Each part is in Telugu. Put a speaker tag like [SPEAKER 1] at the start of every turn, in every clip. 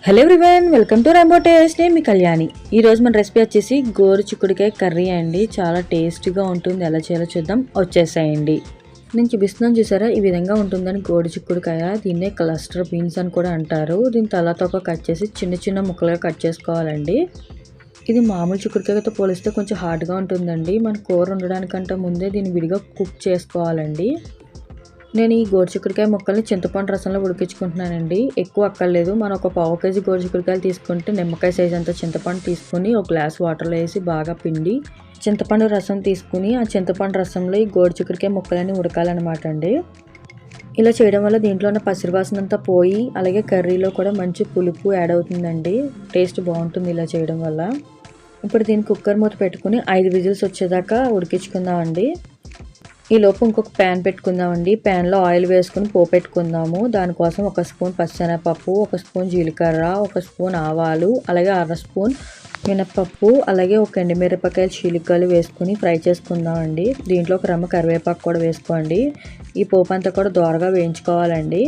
[SPEAKER 1] Hello everyone, welcome to Rambo taste. నేను మీ కళ్యాణి. ఈరోజు మన రెసిపీ వచ్చేసి గోరు చిక్కుడుకాయ కర్రీ అండి. చాలా టేస్టీగా ఉంటుంది. ఎలా చేయాలో చూద్దాం, వచ్చేసాయండి. నేను చూపిస్తున్నాను చూసారా, ఈ విధంగా ఉంటుందని గోరు చిక్కుడుకాయ. దీన్నే క్లస్టర్ బీన్స్ అని కూడా అంటారు. దీని తలతోక కట్ చేసి చిన్న చిన్న ముక్కలుగా కట్ చేసుకోవాలండి. ఇది మామూలు చిక్కుడుకాయతో పోలిస్తే కొంచెం హార్డ్గా ఉంటుందండి. మన కూర ఉండడానికంటే ముందే దీన్ని విడిగా కుక్ చేసుకోవాలండి. నేను ఈ గోరు చిక్కుడుకాయ ముక్కల్ని చింతపండు రసంలో ఉడికించుకుంటున్నానండి. ఎక్కువ అక్కర్లేదు. మనం ఒక పావు కేజీ గోరు చిక్కుడుకాయలు తీసుకుంటే నిమ్మకాయ సైజ్ అంత చింతపండు తీసుకుని ఒక గ్లాస్ వాటర్లో వేసి బాగా పిండి చింతపండు రసం తీసుకుని ఆ చింతపండు రసంలో ఈ గోరు చిక్కుడుకాయ ముక్కలన్నీ ఉడకాలన్నమాట అండి. ఇలా చేయడం వల్ల దీంట్లో ఉన్న పసిరివాసన అంతా పోయి అలాగే కర్రీలో కూడా మంచి పులుపు యాడ్ అవుతుందండి. టేస్ట్ బాగుంటుంది ఇలా చేయడం వల్ల. ఇప్పుడు దీన్ని కుక్కర్ మూత పెట్టుకుని 5 విజిల్స్ వచ్చేదాకా ఉడికించుకుందామండి. ఈ లోపు ఇంకొక ప్యాన్ పెట్టుకుందామండి. ప్యాన్లో ఆయిల్ వేసుకుని పోపెట్టుకుందాము. దానికోసం 1 స్పూన్ పచ్చెనగపప్పు, 1 స్పూన్ జీలకర్ర, 1 స్పూన్ ఆవాలు, అలాగే 1/2 స్పూన్ మినపప్పు, అలాగే ఒక ఎండుమిరపకాయలు చీలికలు వేసుకుని ఫ్రై చేసుకుందామండి. దీంట్లో ఒక రెమ్మ కరివేపాకు కూడా వేసుకోండి. ఈ పోపు అంతా కూడా దోరగా వేయించుకోవాలండి.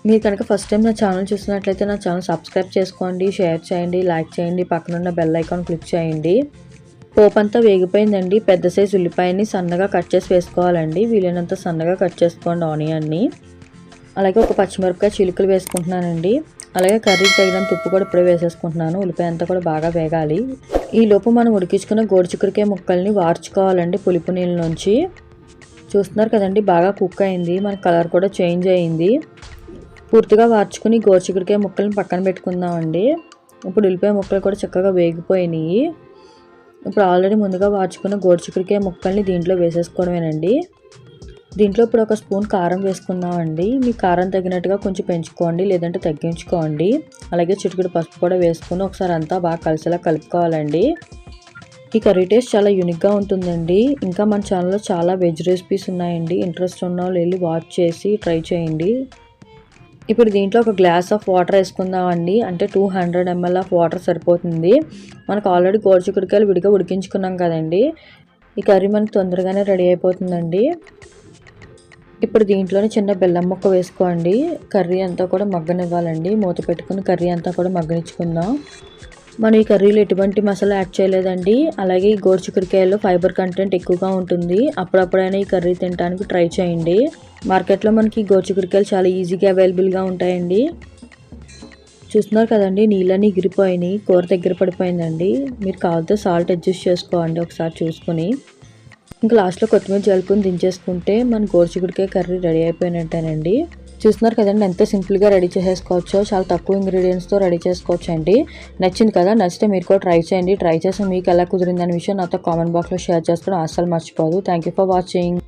[SPEAKER 1] మీరు కనుక ఫస్ట్ టైం నా ఛానల్ చూసినట్లయితే నా ఛానల్ సబ్స్క్రైబ్ చేసుకోండి, షేర్ చేయండి, లైక్ చేయండి, పక్కనున్న బెల్ ఐకాన్ క్లిక్ చేయండి. పోపు అంతా వేగిపోయిందండి. పెద్ద సైజు ఉల్లిపాయని సన్నగా కట్ చేసి వేసుకోవాలండి. వీలైనంత సన్నగా కట్ చేసుకోండి ఆనియన్ని. అలాగే ఒక పచ్చిమిరపకాయ చిలుకలు వేసుకుంటున్నానండి. అలాగే కర్రీకి తగినంత ఉప్పు కూడా ఇప్పుడే వేసేసుకుంటున్నాను. ఉల్లిపాయ అంతా కూడా బాగా వేగాలి. ఈ లోపు మనం ఉడికించుకున్న గోరు చిక్కుడుకాయ ముక్కల్ని వార్చుకోవాలండి పులుపు నీళ్ళ నుంచి. చూస్తున్నారు కదండి, బాగా కుక్ అయింది. మన కలర్ కూడా చేంజ్ అయింది. పూర్తిగా వార్చుకుని గోరు చిక్కుడుకాయ ముక్కల్ని పక్కన పెట్టుకుందామండి. ఇప్పుడు ఉల్లిపాయ ముక్కలు కూడా చక్కగా వేగిపోయినాయి. ఇప్పుడు ఆల్రెడీ ముందుగా వార్చుకున్న గోరు చిక్కుడుకాయ ముక్కల్ని దీంట్లో వేసేసుకోవడమేనండి. దీంట్లో ఇప్పుడు 1 స్పూన్ కారం వేసుకుందామండి. మీ కారం తగినట్టుగా కొంచెం పెంచుకోండి, లేదంటే తగ్గించుకోండి. అలాగే చిటికెడు పసుపు కూడా వేసుకుని ఒకసారి అంతా బాగా కలిసేలా కలుపుకోవాలండి. ఈ కర్రీ టేస్ట్ చాలా యూనిక్గా ఉంటుందండి. ఇంకా మన ఛానల్లో చాలా వెజ్ రెసిపీస్ ఉన్నాయండి. ఇంట్రెస్ట్ ఉన్న వాళ్ళు వెళ్ళి వాచ్ చేసి ట్రై చేయండి. ఇప్పుడు దీంట్లో ఒక గ్లాస్ ఆఫ్ వాటర్ వేసుకుందామండి. అంటే 200 ml ఆఫ్ వాటర్ సరిపోతుంది. మనకు ఆల్రెడీ గోరు చిక్కుడుకాయలు విడిగా ఉడికించుకున్నాం కదండి. ఈ కర్రీ మనకి తొందరగానే రెడీ అయిపోతుందండి. ఇప్పుడు దీంట్లోనే చిన్న బెల్లం ముక్క వేసుకోండి. కర్రీ అంతా కూడా మగ్గనివ్వాలండి. మూత పెట్టుకుని కర్రీ అంతా కూడా మగ్గనిచ్చుకుందాం. మనం ఈ కర్రీలో ఎటువంటి మసాలా యాడ్ చేయలేదండి. అలాగే ఈ గోరు చిక్కుడుకాయల్లో ఫైబర్ కంటెంట్ ఎక్కువగా ఉంటుంది. అప్పుడప్పుడైనా ఈ కర్రీ తినడానికి ట్రై చేయండి. మార్కెట్లో మనకి గోరు చిక్కుడుకాయలు చాలా ఈజీగా అవైలబుల్గా ఉంటాయండి. చూస్తున్నారు కదండి, నీళ్ళన్నీ ఎగిరిపోయినాయి. కూర దగ్గర పడిపోయిందండి. మీరు కావాలంటే సాల్ట్ అడ్జస్ట్ చేసుకోండి ఒకసారి చూసుకొని. ఇంకా లాస్ట్లో కొత్తిమీర జల్లుకుని దించేసుకుంటే మన గోరు చిక్కుడుకాయ కర్రీ రెడీ అయిపోయినట్టేనండి. చూస్తున్నారు కదండి, ఎంత సింపుల్గా రెడీ చేసేసుకోవచ్చో. చాలా తక్కువ ఇంగ్రీడియంట్స్తో రెడీ చేసుకోవచ్చు అండి. నచ్చింది కదా? నచ్చితే మీరు కూడా ట్రై చేయండి. ట్రై చేసి మీకు ఎలా కుదిరిందనే విషయం నాతో కామెంట్ బాక్స్లో షేర్ చేసుకోవడం అస్సలు మర్చిపోదు. Thank you for watching.